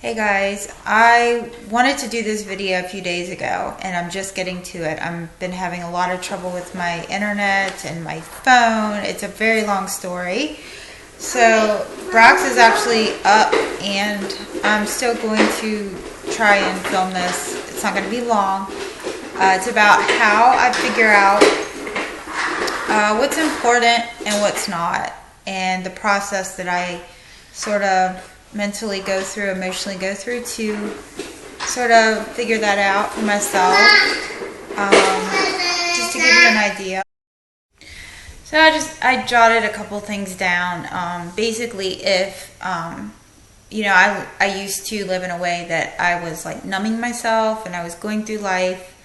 Hey guys, I wanted to do this video a few days ago and I'm just getting to it. I've been having a lot of trouble with my internet and my phone. It's a very long story. So Brox is actually up and I'm still going to try and film this. It's not going to be long. It's about how I figure out what's important and what's not, and the process that I sort of mentally go through, emotionally go through to sort of figure that out for myself. Just to give you an idea. So I jotted a couple things down. Basically, if I used to live in a way that I was like numbing myself and I was going through life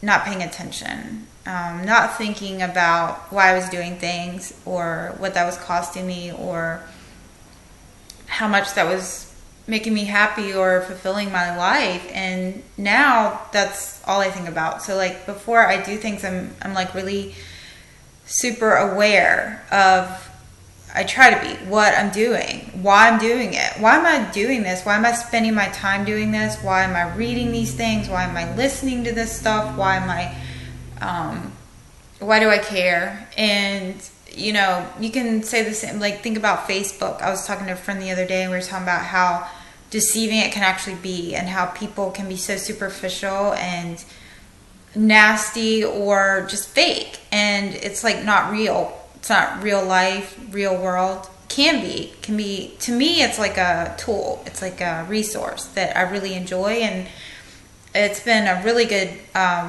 not paying attention, not thinking about why I was doing things or what that was costing me or how much that was making me happy or fulfilling my life. And now that's all I think about. So like before I do things, I'm like really super aware of, I try to be, what I'm doing, why I'm doing it, why am I doing this, why am I spending my time doing this, why am I reading these things, why am I listening to this stuff, why do I care? And you know, you can say the same, like think about Facebook. I was talking to a friend the other day and we were talking about how deceiving it can actually be and how people can be so superficial and nasty or just fake, and it's like not real. It's not real life, real world. Can be to me. It's like a tool. It's like a resource that I really enjoy, and it's been a really good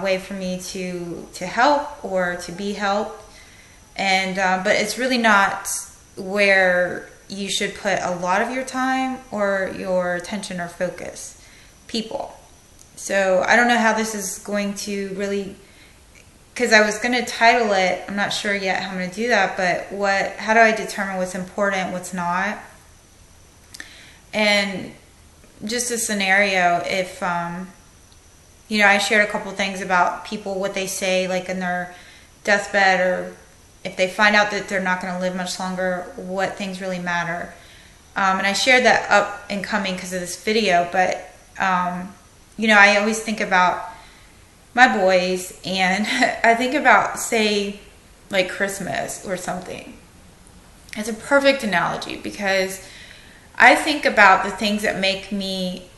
way for me to help or to be helped. And but it's really not where you should put a lot of your time or your attention or focus. People. So I don't know how this is going to really, because I was going to title it, I'm not sure yet how I'm going to do that, but how do I determine what's important, what's not? And just a scenario, if, I shared a couple things about people, what they say, like in their deathbed, or if they find out that they're not going to live much longer, what things really matter. And I shared that up and coming because of this video, but, I always think about my boys, and I think about, say, like Christmas or something. It's a perfect analogy because I think about the things that make me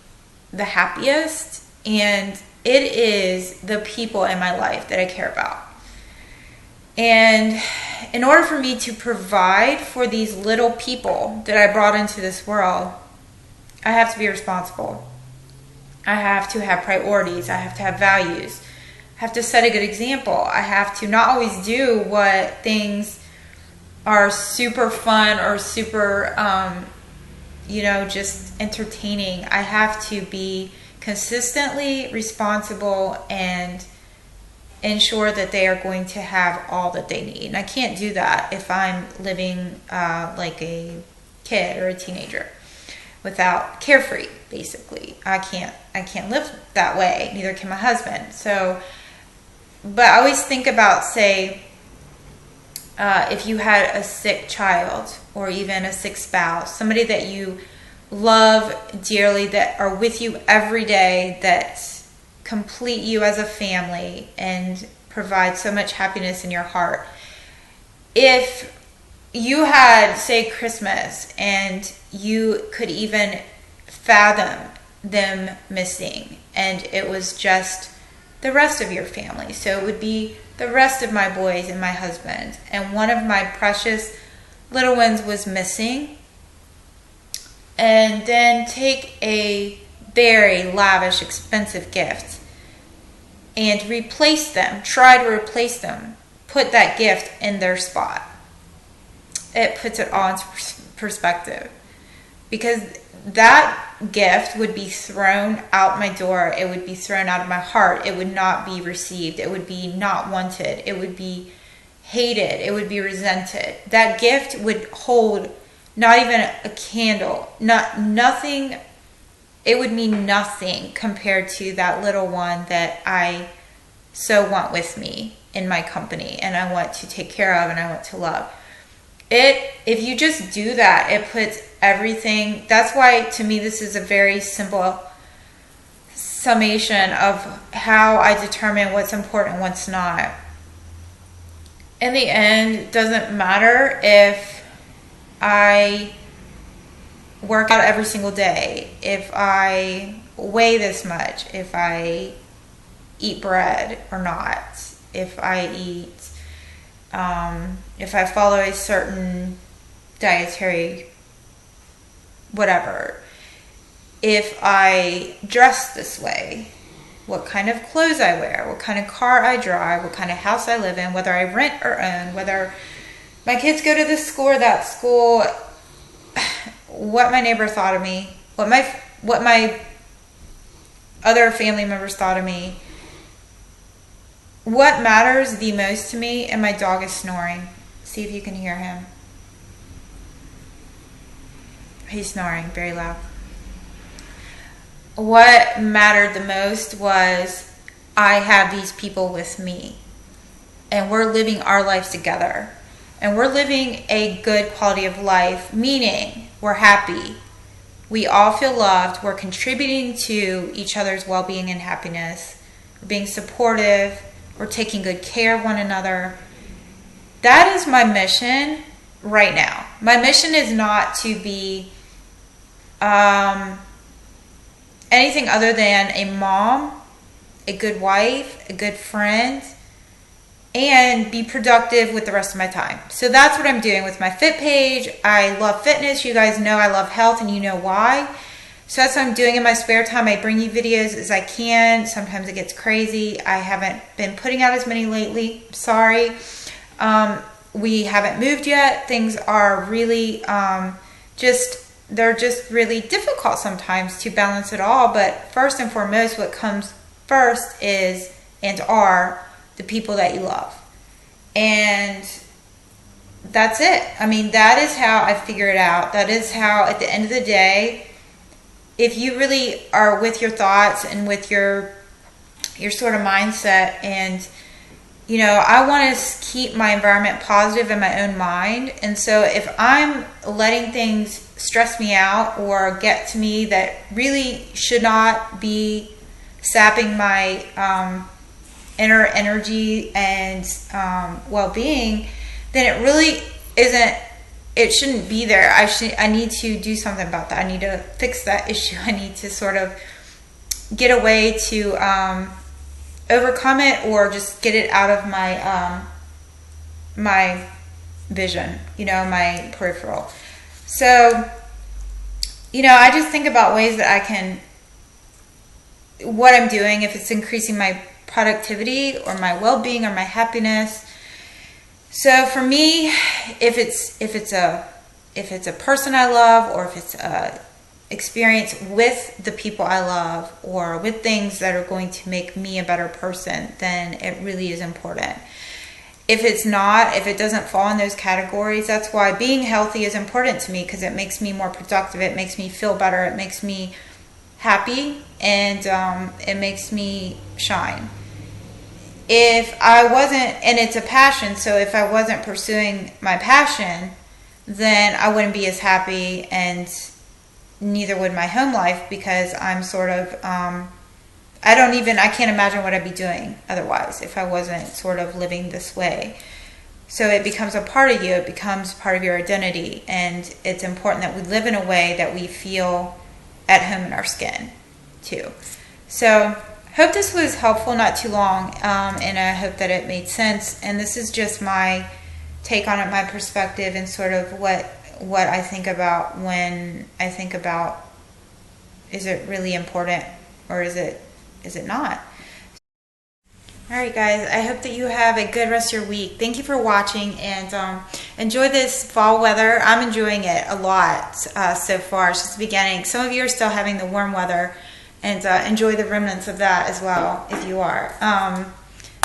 the happiest, and it is the people in my life that I care about. And in order for me to provide for these little people that I brought into this world, I have to be responsible. I have to have priorities. I have to have values. I have to set a good example. I have to not always do what things are super fun or super, just entertaining. I have to be consistently responsible and ensure that they are going to have all that they need. And I can't do that if I'm living like a kid or a teenager without carefree, basically. I can't live that way. Neither can my husband. So, but I always think about, say, if you had a sick child or even a sick spouse, somebody that you love dearly, that are with you every day, that complete you as a family and provide so much happiness in your heart. If you had, say, Christmas, and you could even fathom them missing, and it was just the rest of your family, so it would be the rest of my boys and my husband, and one of my precious little ones was missing, and then take a very lavish, expensive gift and replace them, try to replace them, put that gift in their spot. It puts it all into perspective, because that gift would be thrown out my door. It would be thrown out of my heart. It would not be received. It would be not wanted. It would be hated. It would be resented. That gift would hold not even a candle, nothing. It would mean nothing compared to that little one that I so want with me in my company, and I want to take care of, and I want to love. If you just do that, it puts everything. That's why, to me, this is a very simple summation of how I determine what's important and what's not. In the end, it doesn't matter if I work out every single day, if I weigh this much, if I eat bread or not, if I eat, if I follow a certain dietary whatever, if I dress this way, what kind of clothes I wear, what kind of car I drive, what kind of house I live in, whether I rent or own, whether my kids go to this school or that school, what my neighbor thought of me, what my other family members thought of me. What matters the most to me, and my dog is snoring. See if you can hear him. He's snoring very loud. What mattered the most was I have these people with me, and we're living our lives together, and we're living a good quality of life, meaning we're happy, we all feel loved, we're contributing to each other's well-being and happiness, we're being supportive, we're taking good care of one another. That is my mission right now. My mission is not to be anything other than a mom, a good wife, a good friend, and be productive with the rest of my time. So that's what I'm doing with my Fit page. I love fitness. You guys know I love health, and you know why. So that's what I'm doing in my spare time. I bring you videos as I can. Sometimes it gets crazy. I haven't been putting out as many lately. Sorry. We haven't moved yet. Things are really they're just really difficult sometimes to balance it all. But first and foremost, what comes first is and are the people that you love. And that's it. I mean, that is how I figure it out. That is how, at the end of the day, if you really are with your thoughts and with your sort of mindset, and you know, I want to keep my environment positive in my own mind. And so if I'm letting things stress me out or get to me that really should not be sapping my inner energy and well-being, then it really isn't, it shouldn't be there. I need to do something about that. I need to fix that issue. I need to sort of get a way to overcome it, or just get it out of my my vision, you know, my peripheral. So, you know, I just think about ways that I can, what I'm doing, if it's increasing my productivity or my well-being or my happiness. So for me, if it's a person I love, or if it's a experience with the people I love, or with things that are going to make me a better person, then it really is important. If it's not, if it doesn't fall in those categories, that's why being healthy is important to me, because it makes me more productive, it makes me feel better, it makes me happy, and it makes me shine. If I wasn't, and it's a passion, so if I wasn't pursuing my passion, then I wouldn't be as happy, and neither would my home life, because I'm sort of, I can't imagine what I'd be doing otherwise if I wasn't sort of living this way. So it becomes a part of you, it becomes part of your identity, and it's important that we live in a way that we feel at home in our skin too. So hope this was helpful, not too long, and I hope that it made sense. And this is just my take on it, my perspective, and sort of what I think about when I think about, is it really important, or is it not? Alright guys, I hope that you have a good rest of your week. Thank you for watching, and enjoy this fall weather. I'm enjoying it a lot so far. It's just the beginning. Some of you are still having the warm weather, and enjoy the remnants of that as well, if you are.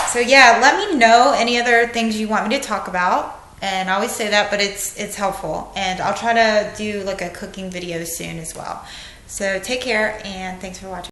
So yeah, let me know any other things you want me to talk about. And I always say that, but it's helpful. And I'll try to do like a cooking video soon as well. So take care, and thanks for watching.